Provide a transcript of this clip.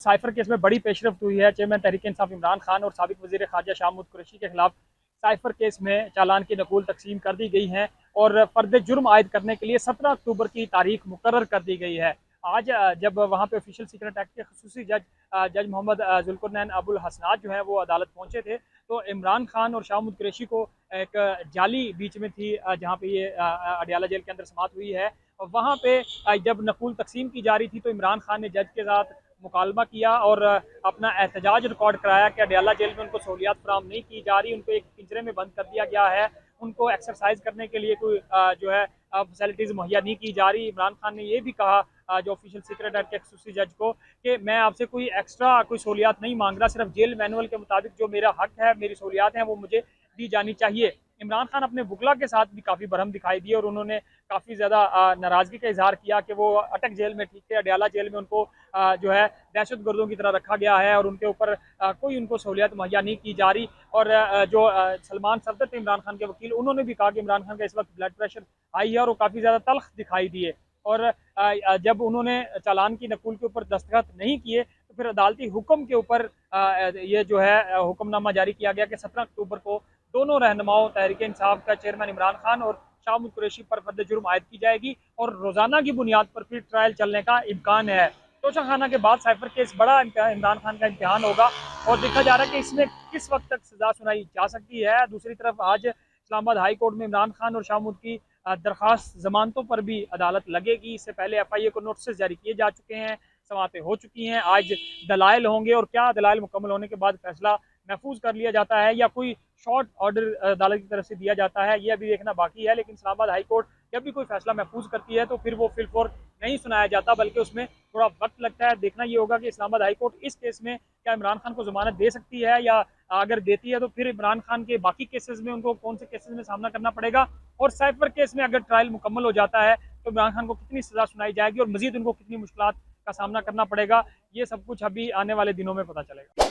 Cipher case में बड़ी पेशरफ्त हुई है। चेयरमैन तहरीक इंसाफ इमरान खान और साबिक वज़ीर ख़ारजा शाह महमूद कुरैशी के खिलाफ साइफर केस में चालान की नकूल तकसीम कर दी गई हैं और फ़र्द जुर्म आयद करने के लिए 17 अक्टूबर की तारीख मुकर्रर कर दी गई है। आज जब वहाँ पे ऑफिशियल सीक्रेट एक्ट के खसूसी जज मोहम्मद जुल्कुरनैन अबुल हसनात जो है वो अदालत पहुँचे थे, तो इमरान खान और शाह महमूद कुरैशी को एक जाली बीच में थी जहाँ पे ये अडियाला जेल के अंदर समात हुई है। वहाँ पे जब नकूल तकसीम की जा रही थी तो इमरान खान ने जज के साथ मुकालमा किया और अपना एहतजाज रिकॉर्ड कराया कि अडियाला जेल में उनको सहूलियात फराहम नहीं की जा रही, उनको एक पिंजरे में बंद कर दिया गया है, उनको एक्सरसाइज करने के लिए कोई जो है फैसिलिटीज़ मुहैया नहीं की जा रही। इमरान खान ने ये भी कहा जो ऑफिशियल सीक्रेट एक्ट के खसूसी जज को कि मैं आपसे कोई एक्स्ट्रा कोई सहूलियात नहीं मांग रहा, सिर्फ जेल मैनुअल के मुताबिक जो मेरा हक है, मेरी सहूलियात हैं वो मुझे दी जानी चाहिए। इमरान खान अपने बुगला के साथ भी काफ़ी बरहम दिखाई दिए और उन्होंने काफ़ी ज़्यादा नाराज़गी का इजहार किया कि वो अटक जेल में ठीक थे, अडियाला जेल में उनको जो है दहशत गर्दों की तरह रखा गया है और उनके ऊपर कोई उनको सहूलियत मुहैया नहीं की जा रही। और जो सलमान सफदर थे इमरान खान के वकील, उन्होंने भी कहा कि इमरान खान का इस वक्त ब्लड प्रेशर हाई है और वो काफ़ी ज़्यादा तल्ख दिखाई दिए। और जब उन्होंने चालान की नकूल के ऊपर दस्तखत नहीं किए तो फिर अदालती हुक्म के ऊपर ये जो है हुक्मनामा जारी किया गया कि 17 अक्टूबर को दोनों रहनुमाओं तहरीक इंसाफ का चेयरमैन इमरान खान और शाह महमूद कुरैशी पर फर्द जुर्म आयद की जाएगी और रोजाना की बुनियाद पर फिर ट्रायल चलने का इम्कान है। तोशा खाना के बाद साइफर केस बड़ा इमरान खान का इम्तिहान होगा और देखा जा रहा है कि इसमें किस वक्त तक सजा सुनाई जा सकती है। दूसरी तरफ आज इस्लामाबाद हाई कोर्ट में इमरान खान और शाह महमूद की दरख्वास्त जमानतों पर भी अदालत लगेगी। इससे पहले FIA को नोटिस जारी किए जा चुके हैं, समातें हो चुकी हैं। आज दलाइल होंगे और क्या दलाइल मुकम्मल होने के बाद फैसला महफूज कर लिया जाता है या कोई शॉर्ट ऑर्डर अदालत की तरफ से दिया जाता है, ये अभी देखना बाकी है। लेकिन इस्लामाबाद हाई कोर्ट जब भी कोई फैसला महफूज करती है तो फिर वो फिलफोर नहीं सुनाया जाता, बल्कि उसमें थोड़ा वक्त लगता है। देखना ये होगा कि इस्लामाबाद हाई कोर्ट इस केस में क्या इमरान खान को जमानत दे सकती है, या अगर देती है तो फिर इमरान खान के बाकी केसेस में उनको कौन से केसेस में सामना करना पड़ेगा, और साइफर केस में अगर ट्रायल मुकम्मल हो जाता है तो इमरान खान को कितनी सजा सुनाई जाएगी और मजीद उनको कितनी मुश्किलात का सामना करना पड़ेगा। ये सब कुछ अभी आने वाले दिनों में पता चलेगा।